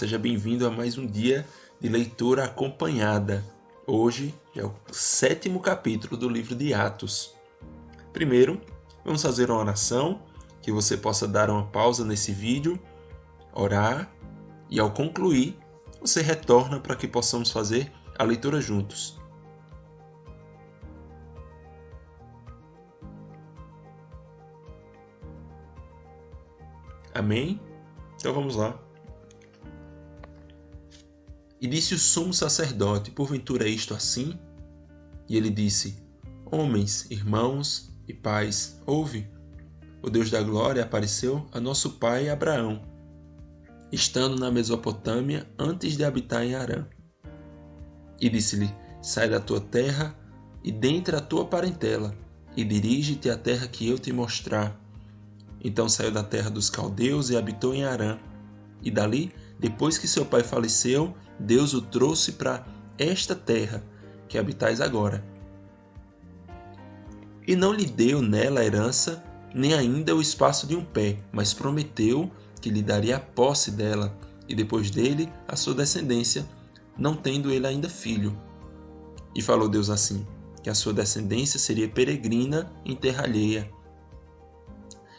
seja bem-vindo a mais um dia de leitura acompanhada. Hoje é o 7º capítulo do livro de Atos. Primeiro, vamos fazer uma oração, que você possa dar uma pausa nesse vídeo, orar e ao concluir, você retorna para que possamos fazer a leitura juntos. Amém? Então vamos lá. E disse o sumo sacerdote: porventura é isto assim? E ele disse: homens, irmãos e pais, ouve. O Deus da glória apareceu a nosso pai Abraão, estando na Mesopotâmia antes de habitar em Harã. E disse-lhe: sai da tua terra e dentre a tua parentela, e dirige-te à terra que eu te mostrar. Então saiu da terra dos caldeus e habitou em Harã. E dali, depois que seu pai faleceu, Deus o trouxe para esta terra que habitais agora. E não lhe deu nela herança, nem ainda o espaço de um pé, mas prometeu que lhe daria a posse dela, e depois dele a sua descendência, não tendo ele ainda filho. E falou Deus assim, que a sua descendência seria peregrina em terra alheia,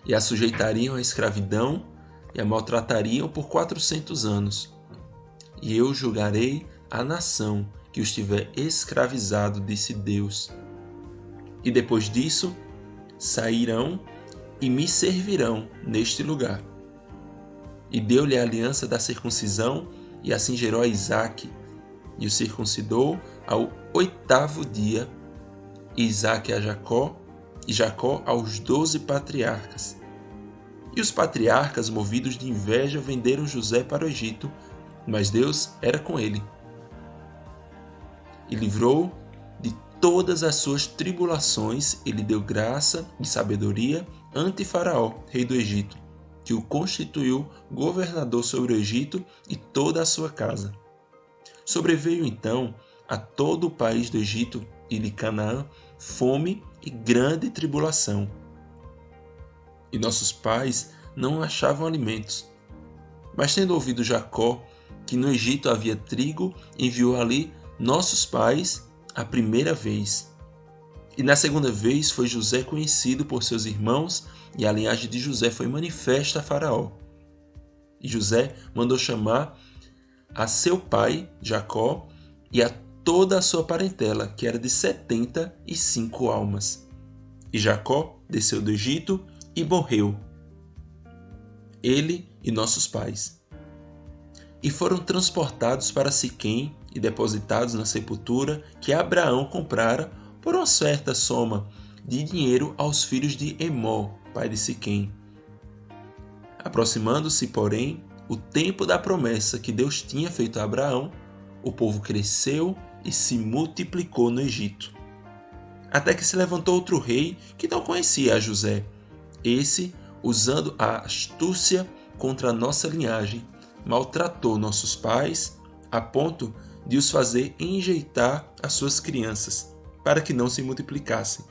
e a sujeitariam à escravidão, e a maltratariam por 400 anos. E eu julgarei a nação que os tiver escravizado, disse Deus. E depois disso, sairão e me servirão neste lugar. E deu-lhe a aliança da circuncisão, e assim gerou a Isaque, e o circuncidou ao 8º dia, e Isaque a Jacó, e Jacó aos 12 patriarcas. E os patriarcas, movidos de inveja, venderam José para o Egito, mas Deus era com ele. E livrou de todas as suas tribulações, e lhe deu graça e sabedoria ante Faraó, rei do Egito, que o constituiu governador sobre o Egito e toda a sua casa. Sobreveio então a todo o país do Egito e de Canaã fome e grande tribulação. E nossos pais não achavam alimentos. Mas tendo ouvido Jacó que no Egito havia trigo, enviou ali nossos pais a primeira vez. E na segunda vez foi José conhecido por seus irmãos, e a linhagem de José foi manifesta a Faraó. E José mandou chamar a seu pai, Jacó, e a toda a sua parentela, que era de 75 almas. E Jacó desceu do Egito e morreu, ele e nossos pais. E foram transportados para Siquém e depositados na sepultura que Abraão comprara por uma certa soma de dinheiro aos filhos de Emó, pai de Siquém. Aproximando-se, porém, o tempo da promessa que Deus tinha feito a Abraão, o povo cresceu e se multiplicou no Egito. Até que se levantou outro rei que não conhecia a José. Esse, usando a astúcia contra a nossa linhagem, maltratou nossos pais a ponto de os fazer enjeitar as suas crianças, para que não se multiplicassem.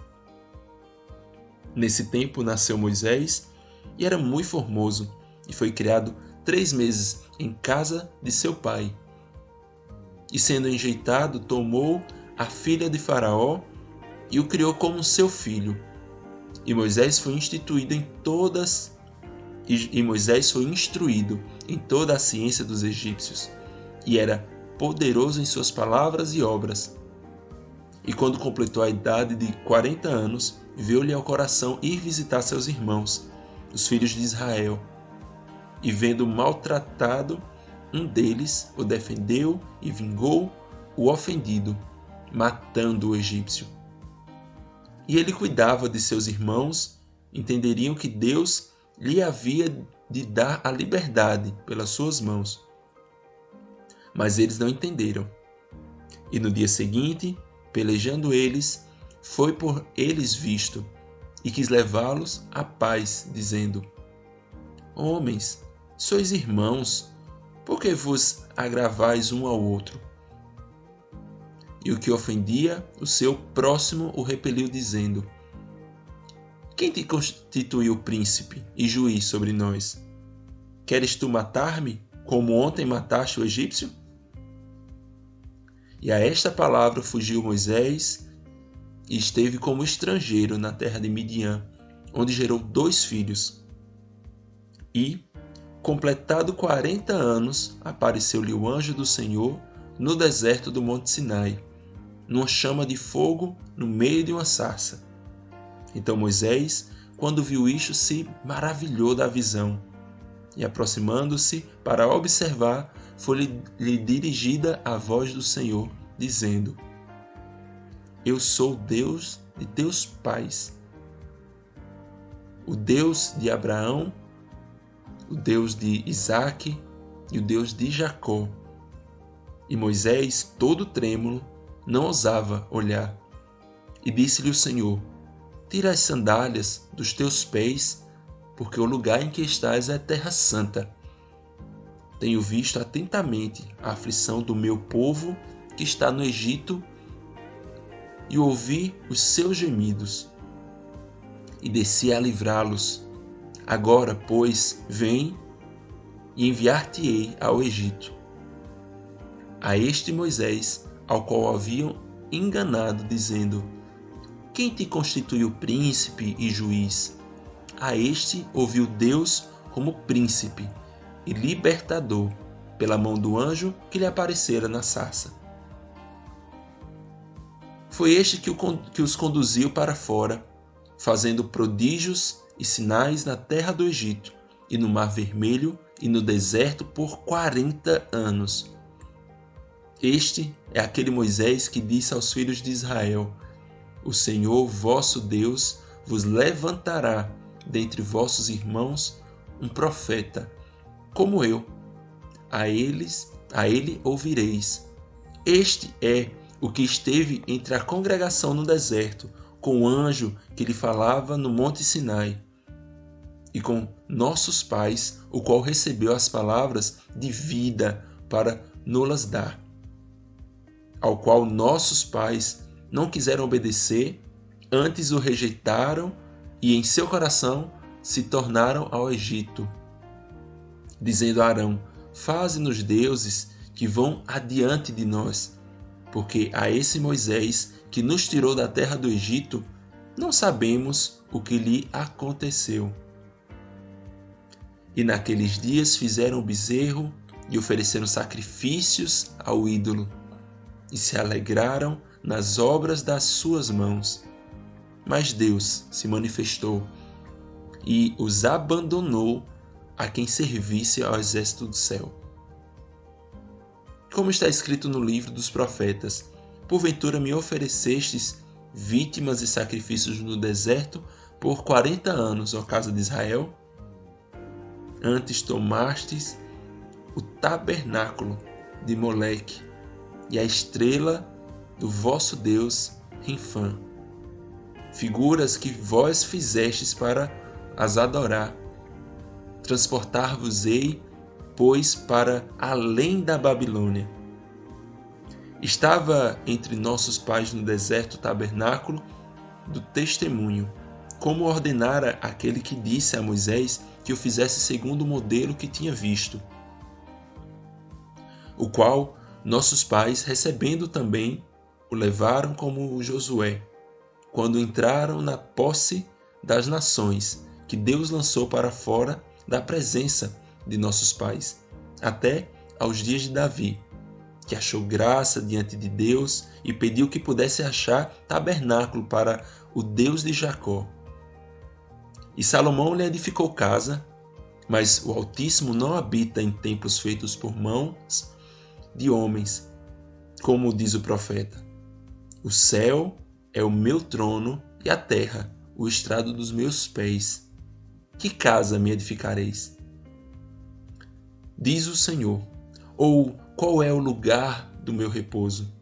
Nesse tempo nasceu Moisés, e era muito formoso, e foi criado 3 meses em casa de seu pai. E sendo enjeitado, tomou a filha de Faraó e o criou como seu filho. E Moisés foi instruído em toda a ciência dos egípcios, e era poderoso em suas palavras e obras. E quando completou a idade de 40 anos, veio-lhe ao coração ir visitar seus irmãos, os filhos de Israel. E vendo maltratado um deles, o defendeu e vingou o ofendido, matando o egípcio. E ele cuidava de seus irmãos, entenderiam que Deus lhe havia de dar a liberdade pelas suas mãos. Mas eles não entenderam. E no dia seguinte, pelejando eles, foi por eles visto, e quis levá-los à paz, dizendo: homens, sois irmãos, por que vos agravais um ao outro? E o que ofendia o seu próximo o repeliu, dizendo: quem te constituiu príncipe e juiz sobre nós? Queres tu matar-me, como ontem mataste o egípcio? E a esta palavra fugiu Moisés e esteve como estrangeiro na terra de Midian, onde gerou 2 filhos. E, completado 40 anos, apareceu-lhe o anjo do Senhor no deserto do Monte Sinai, numa chama de fogo no meio de uma sarça. Então Moisés, quando viu isto, se maravilhou da visão, e aproximando-se para observar, foi-lhe dirigida a voz do Senhor, dizendo: Eu sou o Deus de teus pais, o Deus de Abraão, o Deus de Isaque e o Deus de Jacó. E Moisés, todo trêmulo, não ousava olhar. E disse-lhe o Senhor: Tira as sandálias dos teus pés, porque o lugar em que estás é terra santa. Tenho visto atentamente a aflição do meu povo que está no Egito e ouvi os seus gemidos, e desci a livrá-los. Agora, pois, vem e enviar-te-ei ao Egito. A este Moisés, ao qual haviam enganado, dizendo: Quem te constituiu príncipe e juiz? A este ouviu Deus como príncipe e libertador, pela mão do anjo que lhe aparecera na sarça. Foi este que os conduziu para fora, fazendo prodígios e sinais na terra do Egito, e no Mar Vermelho, e no deserto por 40 anos. Este é aquele Moisés que disse aos filhos de Israel: O Senhor vosso Deus vos levantará dentre vossos irmãos um profeta, como eu. A ele ouvireis. Este é o que esteve entre a congregação no deserto, com o anjo que lhe falava no monte Sinai, e com nossos pais, o qual recebeu as palavras de vida para nos dar, ao qual nossos pais não quiseram obedecer, antes o rejeitaram e em seu coração se tornaram ao Egito, dizendo a Arão: Faze-nos deuses que vão adiante de nós, porque a esse Moisés que nos tirou da terra do Egito, não sabemos o que lhe aconteceu. E naqueles dias fizeram o bezerro e ofereceram sacrifícios ao ídolo, e se alegraram nas obras das suas mãos. Mas Deus se manifestou e os abandonou a quem servisse ao exército do céu. Como está escrito no livro dos profetas: Porventura me oferecestes vítimas e sacrifícios no deserto por 40 anos, ó casa de Israel? Antes tomastes o tabernáculo de Moleque e a estrela do vosso Deus Renfã, figuras que vós fizestes para as adorar. Transportar-vos-ei, pois, para além da Babilônia. Estava entre nossos pais no deserto o tabernáculo do testemunho, como ordenara aquele que disse a Moisés que o fizesse segundo o modelo que tinha visto, o qual nossos pais, recebendo também, o levaram como Josué, quando entraram na posse das nações, que Deus lançou para fora da presença de nossos pais, até aos dias de Davi, que achou graça diante de Deus e pediu que pudesse achar tabernáculo para o Deus de Jacó. E Salomão lhe edificou casa, mas o Altíssimo não habita em templos feitos por mãos de homens, como diz o profeta: O céu é o meu trono e a terra o estrado dos meus pés. Que casa me edificareis? Diz o Senhor. Ou qual é o lugar do meu repouso?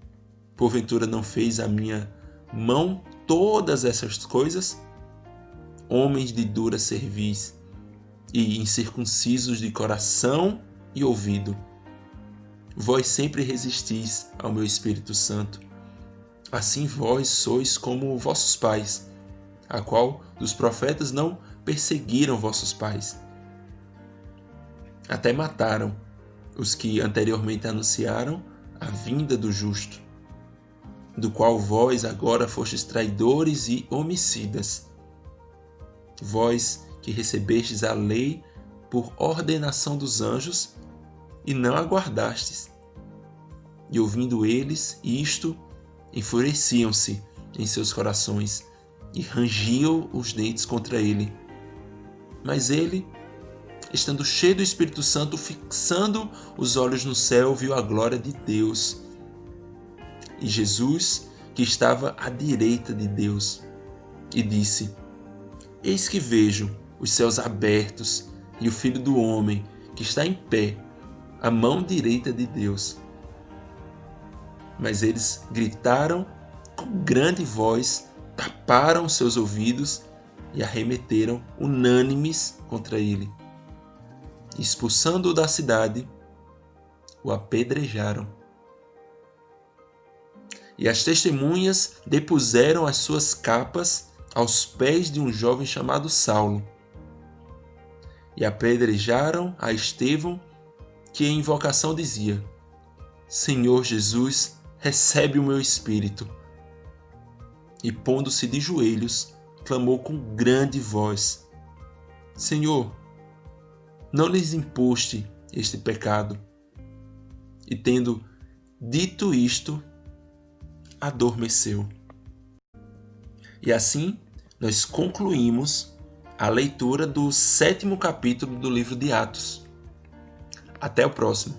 Porventura não fez a minha mão todas essas coisas? Homens de dura cerviz e incircuncisos de coração e ouvido, vós sempre resistis ao meu Espírito Santo. Assim vós sois como vossos pais, a qual dos profetas não perseguiram vossos pais. Até mataram, os que anteriormente anunciaram a vinda do justo, do qual vós agora fostes traidores e homicidas. Vós que recebestes a lei por ordenação dos anjos e não aguardastes. E ouvindo eles isto, enfureciam-se em seus corações e rangiam os dentes contra ele. Mas ele, estando cheio do Espírito Santo, fixando os olhos no céu, viu a glória de Deus e Jesus, que estava à direita de Deus, e disse: Eis que vejo os céus abertos e o Filho do Homem, que está em pé, à mão direita de Deus. Mas eles gritaram com grande voz, taparam seus ouvidos e arremeteram unânimes contra ele. Expulsando-o da cidade, o apedrejaram. E as testemunhas depuseram as suas capas aos pés de um jovem chamado Saulo. E apedrejaram a Estevão, que em invocação dizia: Senhor Jesus, recebe o meu espírito. E pondo-se de joelhos, clamou com grande voz: Senhor, não lhes imposte este pecado. E tendo dito isto, adormeceu. E assim nós concluímos a leitura do 7º capítulo do livro de Atos. Até o próximo.